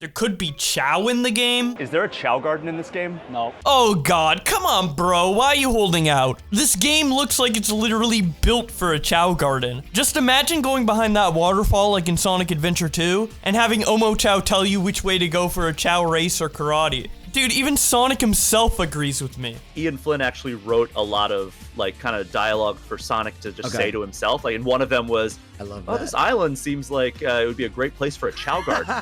There could be Chow in the game. Is there a Chow Garden in this game? No. Oh god, come on bro, why are you holding out? This game looks like it's literally built for a Chow Garden. Just imagine going behind that waterfall like in Sonic Adventure 2 and having Omo Chow tell you which way to go for a Chow race or karate. Dude, even Sonic himself agrees with me. Ian Flynn actually wrote a lot of like kind of dialogue for Sonic to just say to himself. Like, and one of them was, I love "Oh, that. this island seems like it would be a great place for a Chow Garden."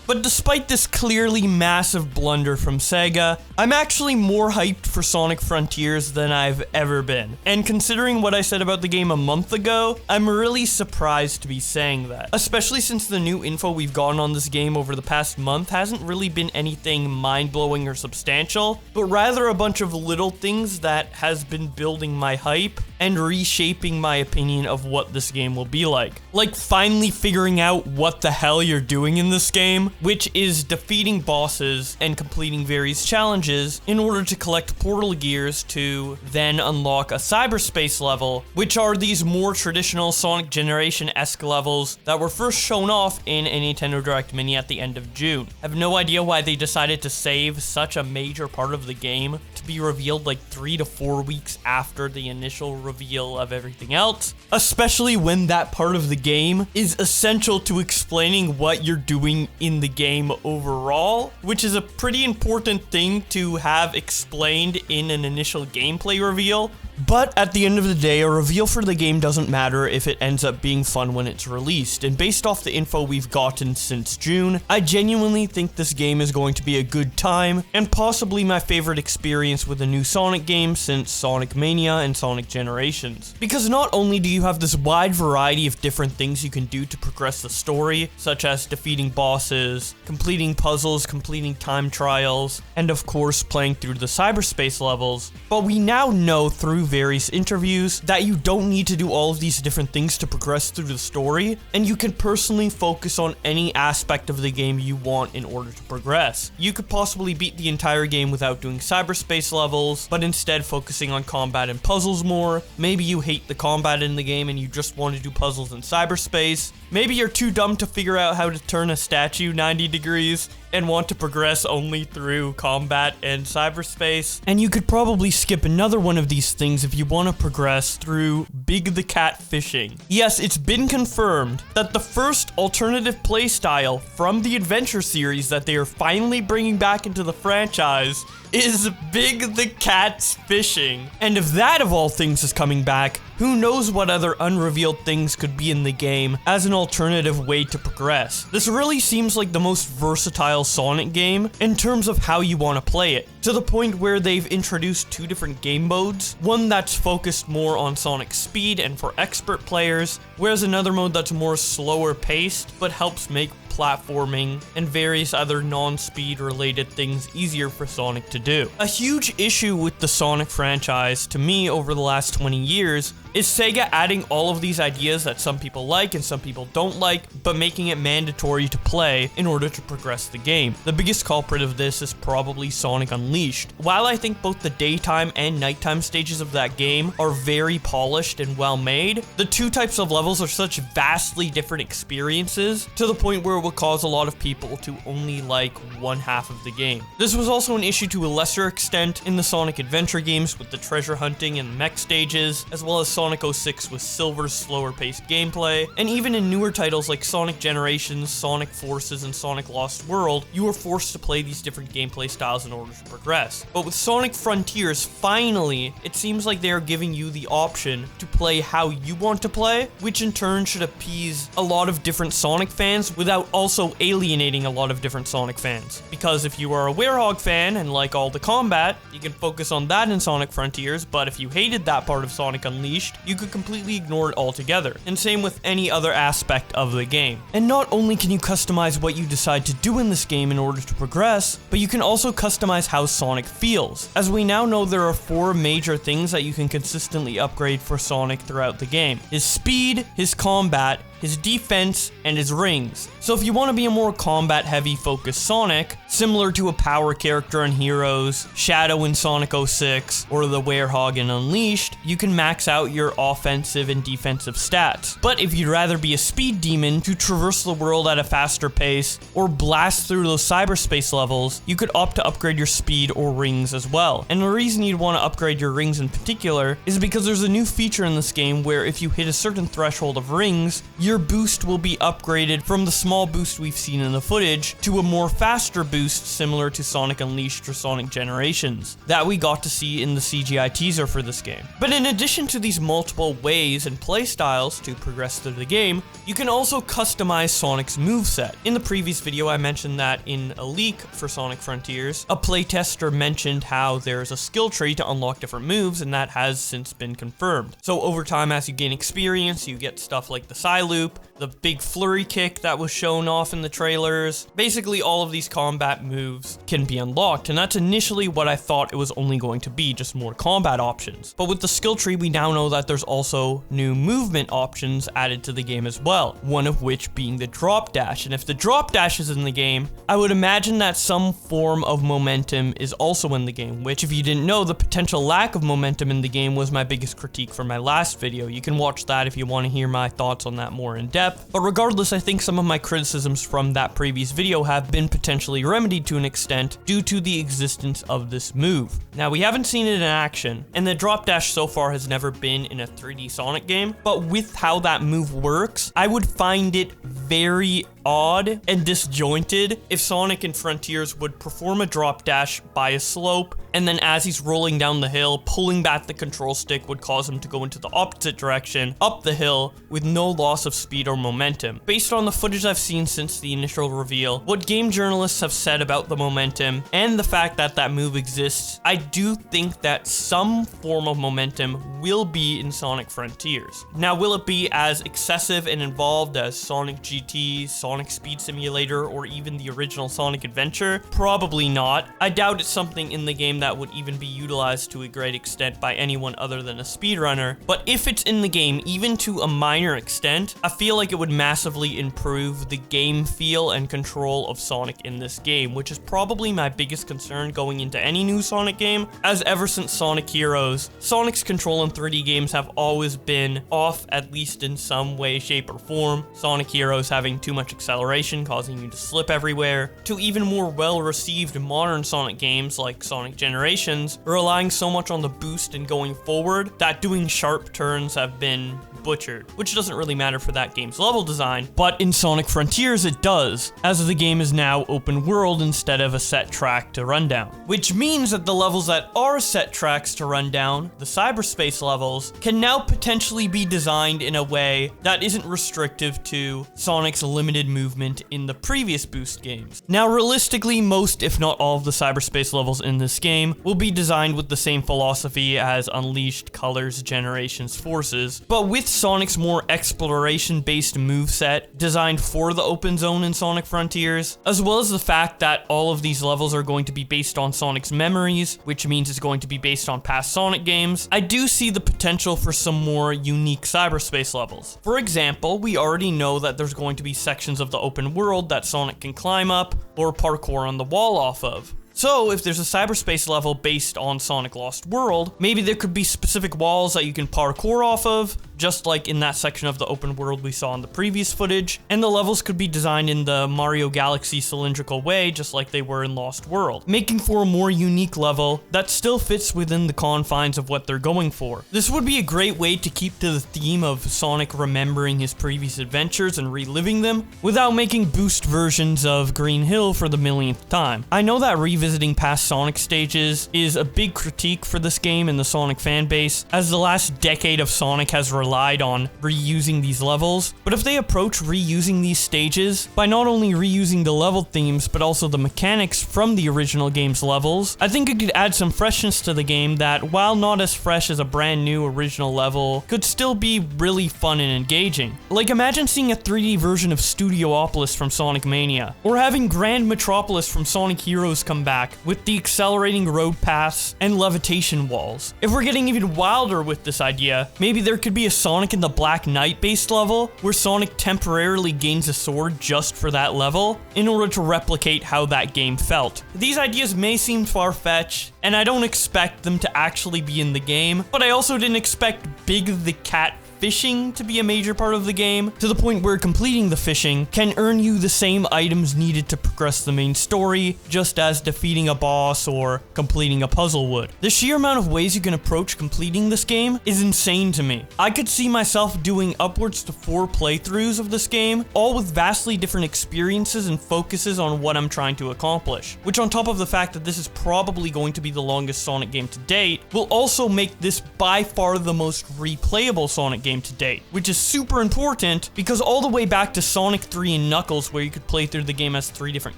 But despite this clearly massive blunder from Sega, I'm actually more hyped for Sonic Frontiers than I've ever been. And considering what I said about the game a month ago, I'm really surprised to be saying that. Especially since the new info we've gotten on this game over the past month hasn't really been anything mind-blowing or substantial, but rather a bunch of little things that has been building my hype and reshaping my opinion of what this game will be like. Like finally figuring out what the hell you're doing in this game, which is defeating bosses and completing various challenges in order to collect portal gears to then unlock a cyberspace level, which are these more traditional Sonic Generation-esque levels that were first shown off in a Nintendo Direct Mini at the end of June. I have no idea why they decided to save such a major part of the game to be revealed like 3 to 4 weeks after the initial reveal of everything else, especially when that part of the game is essential to explaining what you're doing in the game overall, which is a pretty important thing to have explained in an initial gameplay reveal. But at the end of the day, a reveal for the game doesn't matter if it ends up being fun when it's released, and based off the info we've gotten since June, I genuinely think this game is going to be a good time, and possibly my favorite experience with a new Sonic game since Sonic Mania and Sonic Generations. Because not only do you have this wide variety of different things you can do to progress the story, such as defeating bosses, completing puzzles, completing time trials, and of course playing through the cyberspace levels, but we now know through various interviews that you don't need to do all of these different things to progress through the story, and you can personally focus on any aspect of the game you want in order to progress. You could possibly beat the entire game without doing cyberspace levels, but instead focusing on combat and puzzles more. Maybe you hate the combat in the game and you just want to do puzzles in cyberspace. Maybe you're too dumb to figure out how to turn a statue 90 degrees and want to progress only through combat and cyberspace. And you could probably skip another one of these things if you want to progress through Big the Cat Fishing. Yes, it's been confirmed that the first alternative playstyle from the Adventure series that they are finally bringing back into the franchise is Big the Cat's Fishing. And if that of all things is coming back, who knows what other unrevealed things could be in the game as an alternative way to progress. This really seems like the most versatile Sonic game in terms of how you want to play it, to the point where they've introduced 2 different game modes, one that's focused more on Sonic speed and for expert players, whereas another mode that's more slower paced but helps make platforming and various other non-speed related things easier for Sonic to do. A huge issue with the Sonic franchise to me over the last 20 years is Sega adding all of these ideas that some people like and some people don't like, but making it mandatory to play in order to progress the game. The biggest culprit of this is probably Sonic Unleashed. While I think both the daytime and nighttime stages of that game are very polished and well made, the 2 types of levels are such vastly different experiences to the point where it will cause a lot of people to only like one half of the game. This was also an issue to a lesser extent in the Sonic Adventure games with the treasure hunting and mech stages, as well as Sonic 06 with Silver's slower paced gameplay, and even in newer titles like Sonic Generations, Sonic Forces, and Sonic Lost World, you were forced to play these different gameplay styles in order to progress. But with Sonic Frontiers, finally, it seems like they are giving you the option to play how you want to play, which in turn should appease a lot of different Sonic fans without also alienating a lot of different Sonic fans. Because if you are a Werehog fan and like all the combat, you can focus on that in Sonic Frontiers, but if you hated that part of Sonic Unleashed, you could completely ignore it altogether. And same with any other aspect of the game. And not only can you customize what you decide to do in this game in order to progress, but you can also customize how Sonic feels. As we now know, there are 4 major things that you can consistently upgrade for Sonic throughout the game: his speed, his combat, his defense, and his rings. So if you want to be a more combat-heavy focused Sonic, similar to a power character in Heroes, Shadow in Sonic 06, or the Werehog in Unleashed, you can max out your offensive and defensive stats. But if you'd rather be a speed demon to traverse the world at a faster pace, or blast through those cyberspace levels, you could opt to upgrade your speed or rings as well. And the reason you'd want to upgrade your rings in particular is because there's a new feature in this game where if you hit a certain threshold of rings, your boost will be upgraded from the small boost we've seen in the footage to a more faster boost similar to Sonic Unleashed or Sonic Generations that we got to see in the CGI teaser for this game. But in addition to these multiple ways and playstyles to progress through the game, you can also customize Sonic's moveset. In the previous video I mentioned that in a leak for Sonic Frontiers, a playtester mentioned how there's a skill tree to unlock different moves, and that has since been confirmed. So over time, as you gain experience, you get stuff like the Psy-Loop, the big flurry kick that was shown off in the trailers. Basically, all of these combat moves can be unlocked, and that's initially what I thought it was only going to be, just more combat options. But with the skill tree, we now know that there's also new movement options added to the game as well, one of which being the drop dash. And if the drop dash is in the game, I would imagine that some form of momentum is also in the game, which if you didn't know, the potential lack of momentum in the game was my biggest critique from my last video. You can watch that if you want to hear my thoughts on that more in depth. But regardless, I think some of my criticisms from that previous video have been potentially remedied to an extent due to the existence of this move. Now, we haven't seen it in action, and the drop dash so far has never been in a 3D Sonic game, but with how that move works, I would find it very odd and disjointed if Sonic in Frontiers would perform a drop dash by a slope, and then as he's rolling down the hill, pulling back the control stick would cause him to go into the opposite direction, up the hill, with no loss of speed or momentum. Based on the footage I've seen since the initial reveal, what game journalists have said about the momentum, and the fact that that move exists, I do think that some form of momentum will be in Sonic Frontiers. Now, will it be as excessive and involved as Sonic GT, Sonic Speed Simulator, or even the original Sonic Adventure? Probably not. I doubt it's something in the game that would even be utilized to a great extent by anyone other than a speedrunner, but if it's in the game, even to a minor extent, I feel like it would massively improve the game feel and control of Sonic in this game, which is probably my biggest concern going into any new Sonic game, as ever since Sonic Heroes, Sonic's control in 3D games have always been off, at least in some way, shape, or form. Sonic Heroes having too much acceleration, causing you to slip everywhere, to even more well-received modern Sonic games like Sonic Generations, relying so much on the boost and going forward that doing sharp turns have been butchered, which doesn't really matter for that game's level design, but in Sonic Frontiers it does, as the game is now open world instead of a set track to run down. Which means that the levels that are set tracks to run down, the cyberspace levels, can now potentially be designed in a way that isn't restrictive to Sonic's limited movement in the previous Boost games. Now, realistically, most, if not all, of the cyberspace levels in this game will be designed with the same philosophy as Unleashed, Colors, Generations, Forces, but with Sonic's more exploration-based moveset designed for the open zone in Sonic Frontiers, as well as the fact that all of these levels are going to be based on Sonic's memories, which means it's going to be based on past Sonic games, I do see the potential for some more unique cyberspace levels. For example, we already know that there's going to be sections of the open world that Sonic can climb up or parkour on the wall off of. So if there's a cyberspace level based on Sonic Lost World, maybe there could be specific walls that you can parkour off of, just like in that section of the open world we saw in the previous footage, and the levels could be designed in the Mario Galaxy cylindrical way, just like they were in Lost World, making for a more unique level that still fits within the confines of what they're going for. This would be a great way to keep to the theme of Sonic remembering his previous adventures and reliving them, without making boost versions of Green Hill for the millionth time. I know that revisiting past Sonic stages is a big critique for this game and the Sonic fanbase, as the last decade of Sonic has relied on reusing these levels, but if they approach reusing these stages by not only reusing the level themes but also the mechanics from the original game's levels, I think it could add some freshness to the game that, while not as fresh as a brand new original level, could still be really fun and engaging. Like, imagine seeing a 3D version of Studiopolis from Sonic Mania, or having Grand Metropolis from Sonic Heroes come back with the accelerating road paths and levitation walls. If we're getting even wilder with this idea, maybe there could be a Sonic and the Black Knight based level, where Sonic temporarily gains a sword just for that level, in order to replicate how that game felt. These ideas may seem far-fetched, and I don't expect them to actually be in the game, but I also didn't expect Big the Cat fishing to be a major part of the game, to the point where completing the fishing can earn you the same items needed to progress the main story, just as defeating a boss or completing a puzzle would. The sheer amount of ways you can approach completing this game is insane to me. I could see myself doing upwards to 4 playthroughs of this game, all with vastly different experiences and focuses on what I'm trying to accomplish, which on top of the fact that this is probably going to be the longest Sonic game to date, will also make this by far the most replayable Sonic game to date, which is super important because all the way back to Sonic 3 and Knuckles, where you could play through the game as 3 different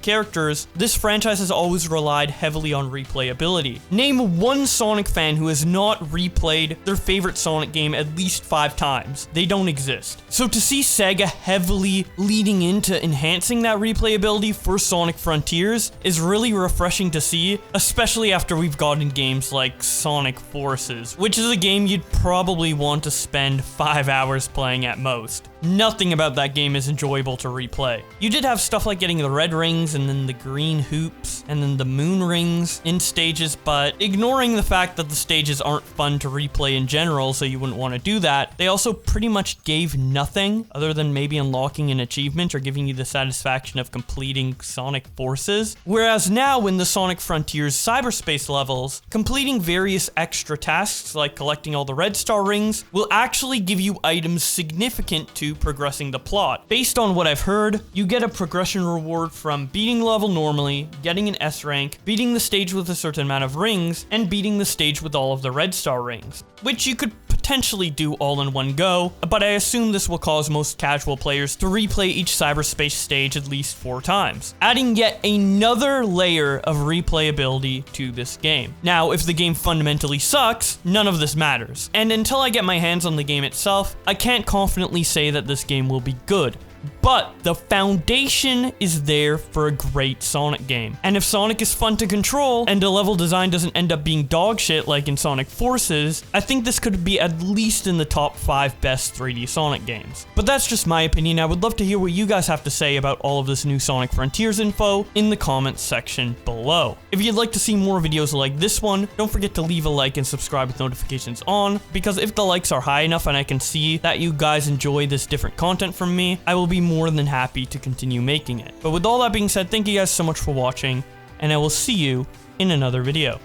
characters, this franchise has always relied heavily on replayability. Name one Sonic fan who has not replayed their favorite Sonic game at least 5 times. They don't exist. So to see Sega heavily leading into enhancing that replayability for Sonic Frontiers is really refreshing to see, especially after we've gotten games like Sonic Forces, which is a game you'd probably want to spend 5 hours playing at most. Nothing about that game is enjoyable to replay. You did have stuff like getting the red rings and then the green hoops and then the moon rings in stages, but ignoring the fact that the stages aren't fun to replay in general, so you wouldn't want to do that, they also pretty much gave nothing other than maybe unlocking an achievement or giving you the satisfaction of completing Sonic Forces. Whereas now in the Sonic Frontiers Cyberspace levels, completing various extra tasks like collecting all the red star rings will actually give you items significant to progressing the plot. Based on what I've heard, you get a progression reward from beating the level normally, getting an S rank, beating the stage with a certain amount of rings, and beating the stage with all of the red star rings, which you could potentially do all in one go, but I assume this will cause most casual players to replay each Cyberspace stage at least 4 times, adding yet another layer of replayability to this game. Now, if the game fundamentally sucks, none of this matters, and until I get my hands on the game itself, I can't confidently say that this game will be good. But the foundation is there for a great Sonic game. And if Sonic is fun to control and the level design doesn't end up being dog shit like in Sonic Forces, I think this could be at least in the top 5 best 3D Sonic games. But that's just my opinion. I would love to hear what you guys have to say about all of this new Sonic Frontiers info in the comments section below. If you'd like to see more videos like this one, don't forget to leave a like and subscribe with notifications on, because if the likes are high enough and I can see that you guys enjoy this different content from me, I will be more than happy to continue making it. But with all that being said, thank you guys so much for watching, and I will see you in another video.